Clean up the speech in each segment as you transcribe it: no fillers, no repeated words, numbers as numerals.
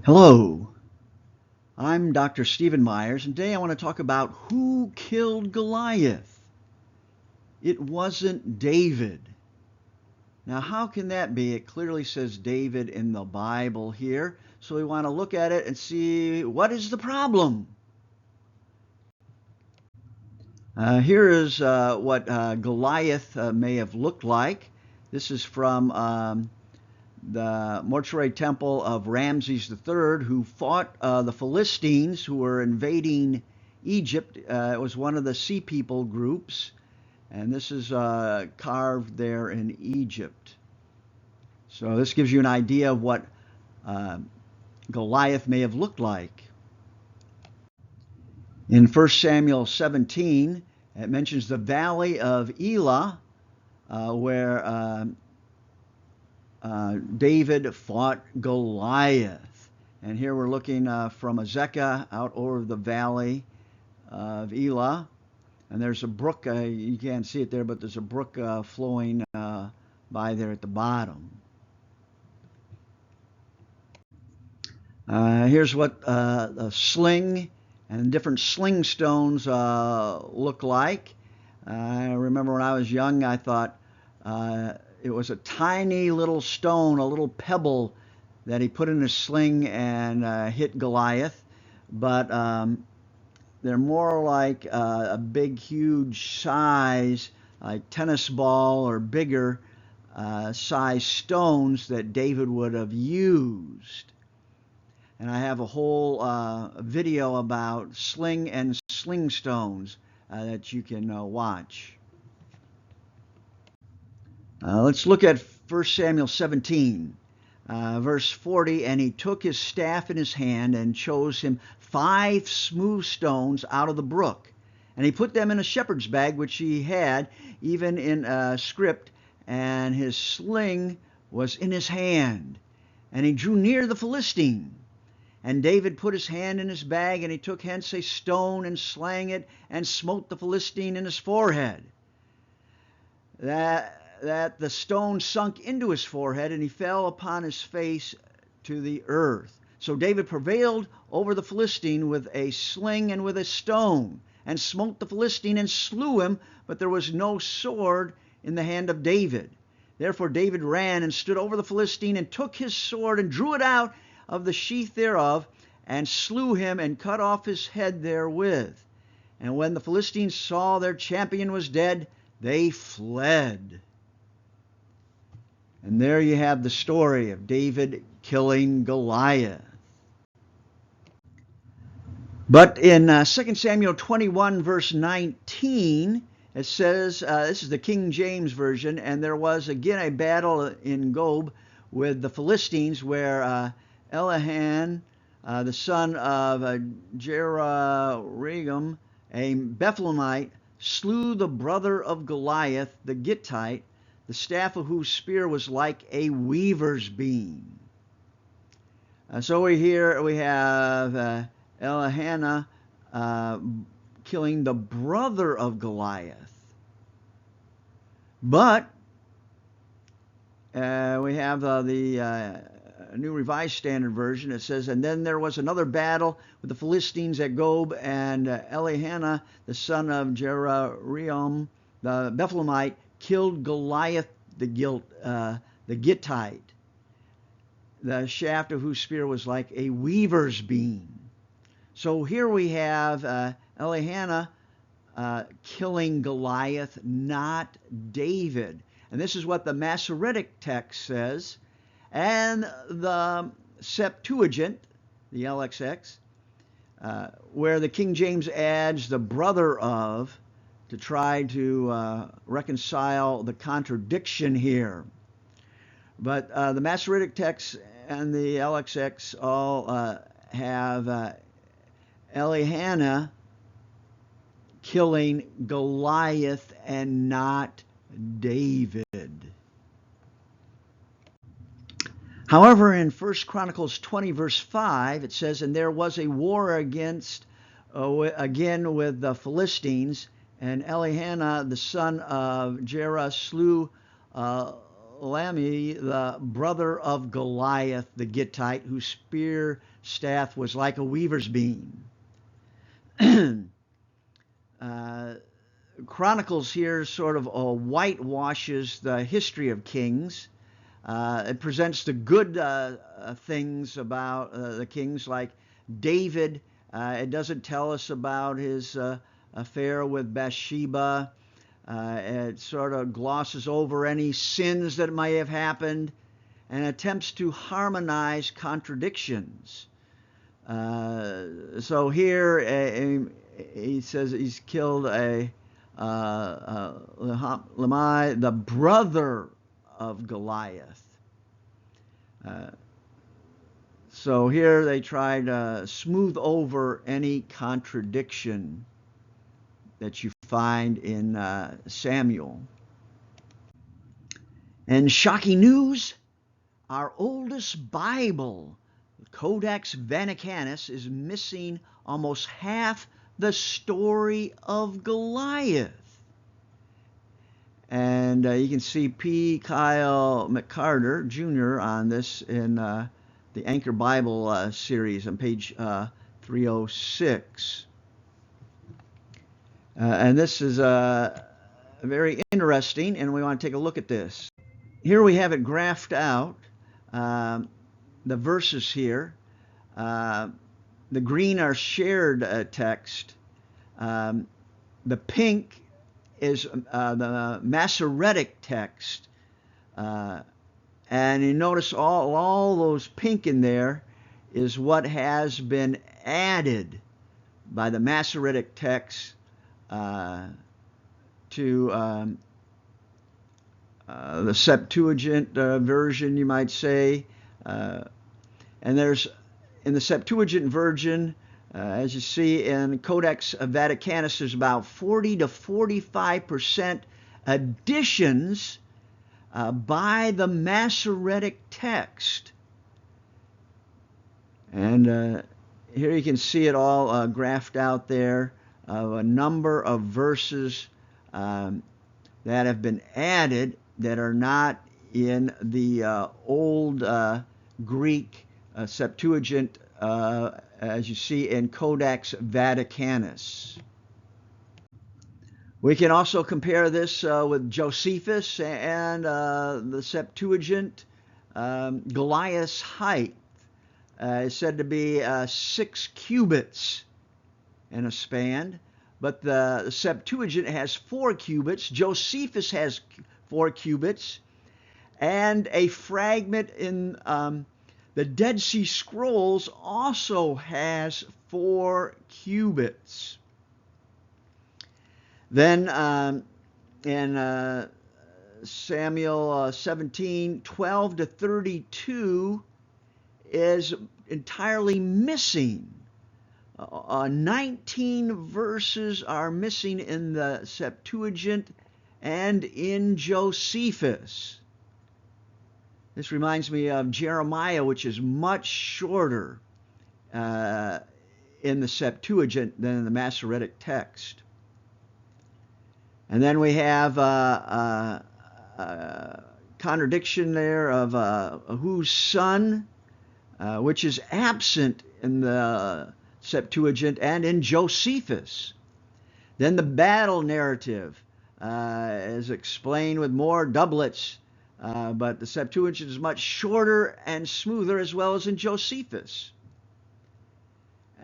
Hello, I'm Dr. Stephen Myers, and today I want to talk about who killed Goliath. It wasn't David. Now, how can that be? It clearly says David in the Bible here, so we want to look at it and see what is the problem. Here is what Goliath may have looked like. This is from the mortuary temple of Ramses III, who fought the Philistines who were invading Egypt. It was one of the Sea People groups, and this is carved there in Egypt. So this gives you an idea of what Goliath may have looked like. In 1 Samuel 17, it mentions the valley of Elah, where David fought Goliath. And here we're looking from Azekah out over the valley of Elah. And there's a brook, you can't see it there, but there's a brook flowing by there at the bottom. Here's what a sling and different sling stones look like. I remember when I was young, I thought it was a tiny little stone, a little pebble that he put in a sling and hit Goliath. But they're more like a big, huge size, like tennis ball or bigger size stones that David would have used. And I have a whole video about sling and sling stones that you can watch. Let's look at 1 Samuel 17, verse 40. And he took his staff in his hand and chose him 5 smooth stones out of the brook. And he put them in a shepherd's bag, which he had, even in a script, and his sling was in his hand. And he drew near the Philistine. And David put his hand in his bag, and he took hence a stone and slang it, and smote the Philistine in his forehead. That the stone sunk into his forehead, and he fell upon his face to the earth. So David prevailed over the Philistine with a sling and with a stone, and smote the Philistine and slew him, but there was no sword in the hand of David. Therefore David ran and stood over the Philistine, and took his sword and drew it out of the sheath thereof, and slew him, and cut off his head therewith. And when the Philistines saw their champion was dead, they fled. And there you have the story of David killing Goliath. But in 2 Samuel 21, verse 19, it says, this is the King James Version, and there was again a battle in Gob with the Philistines, where Elhanan, the son of Jeroregam, a Bethlehemite, slew the brother of Goliath, the Gittite, the staff of whose spear was like a weaver's beam. So we have Elhanan killing the brother of Goliath. But we have the New Revised Standard Version. It says, and then there was another battle with the Philistines at Gob, and Elhanan, the son of Jeroregam, the Bethlehemite, killed Goliath the Gittite, the shaft of whose spear was like a weaver's beam. So here we have Elhanan killing Goliath, not David. And this is what the Masoretic text says. And the Septuagint, the LXX, where the King James adds the brother of, to try to reconcile the contradiction here. But the Masoretic text and the LXX all have Elhanan killing Goliath and not David. However, in 1 Chronicles 20, verse 5, it says, and there was a war again with the Philistines, and Elhanan, the son of Jerah, slew Lami, the brother of Goliath the Gittite, whose spear staff was like a weaver's beam. Chronicles here sort of whitewashes the history of kings. It presents the good things about the kings, like David. It doesn't tell us about his affair with Bathsheba. It sort of glosses over any sins that may have happened and attempts to harmonize contradictions. So here he says he's killed Lamai, the brother of Goliath. So here they try to smooth over any contradiction that you find in Samuel. And shocking news, our oldest Bible, the Codex Vaticanus, is missing almost half the story of Goliath. And you can see P. Kyle McCarter Jr. on this in the Anchor Bible series on page 306. And this is very interesting, and we want to take a look at this. Here we have it graphed out, the verses here. The green are shared text. The pink is the Masoretic text. And you notice all those pink in there is what has been added by the Masoretic text to the Septuagint version, you might say. And there's, in the Septuagint version, as you see in Codex Vaticanus, there's about 40 to 45% additions by the Masoretic text. And here you can see it all graphed out there, of a number of verses that have been added that are not in the old Greek Septuagint, as you see in Codex Vaticanus. We can also compare this with Josephus and the Septuagint. Goliath's height is said to be 6 cubits in a span, but the Septuagint has 4 cubits. Josephus has 4 cubits, and a fragment in the Dead Sea Scrolls also has 4 cubits. Then in Samuel 17, 12 to 32 is entirely missing. 19 verses are missing in the Septuagint and in Josephus. This reminds me of Jeremiah, which is much shorter in the Septuagint than in the Masoretic text. And then we have a contradiction there of whose son, which is absent in the Septuagint and in Josephus. Then the battle narrative is explained with more doublets, but the Septuagint is much shorter and smoother, as well as in Josephus.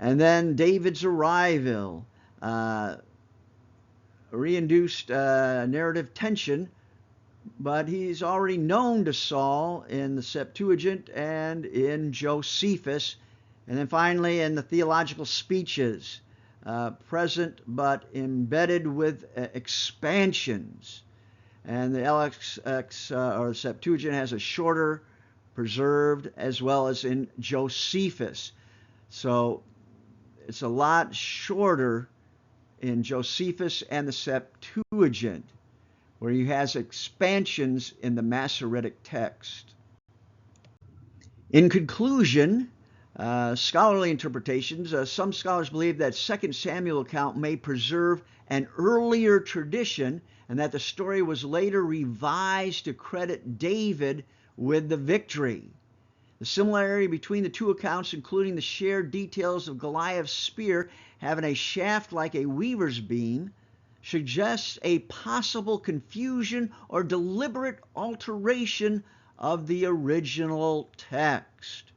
And then David's arrival, reinduced narrative tension, but he's already known to Saul in the Septuagint and in Josephus. And then finally in the theological speeches, present but embedded with expansions. And the LXX or the Septuagint has a shorter preserved, as well as in Josephus. So it's a lot shorter in Josephus and the Septuagint, where he has expansions in the Masoretic text. In conclusion, Scholarly interpretations. Some scholars believe that 2 Samuel account may preserve an earlier tradition and that the story was later revised to credit David with the victory. The similarity between the two accounts, including the shared details of Goliath's spear having a shaft like a weaver's beam, suggests a possible confusion or deliberate alteration of the original text.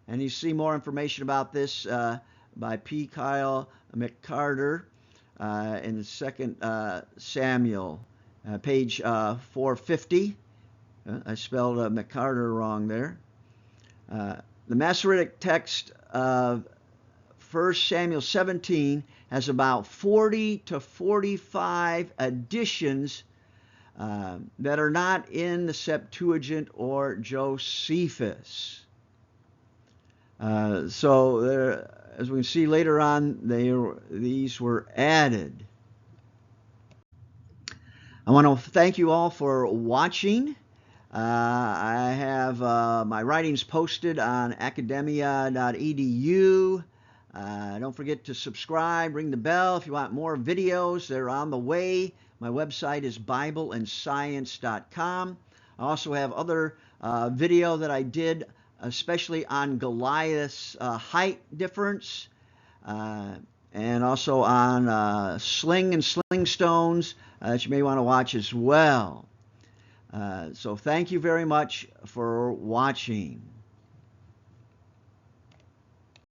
And you see more information about this by P. Kyle McCarter in the 2 Samuel, page 450. I spelled McCarter wrong there. The Masoretic text of 1 Samuel 17 has about 40 to 45 additions that are not in the Septuagint or Josephus. So there, as we can see later on, these were added. I want to thank you all for watching. I have my writings posted on academia.edu. Don't forget to subscribe, ring the bell if you want more videos. They're on the way. My website is bibleandscience.com. I also have other video that I did, especially on Goliath's height difference, and also on sling and sling stones that you may want to watch as well. So thank you very much for watching.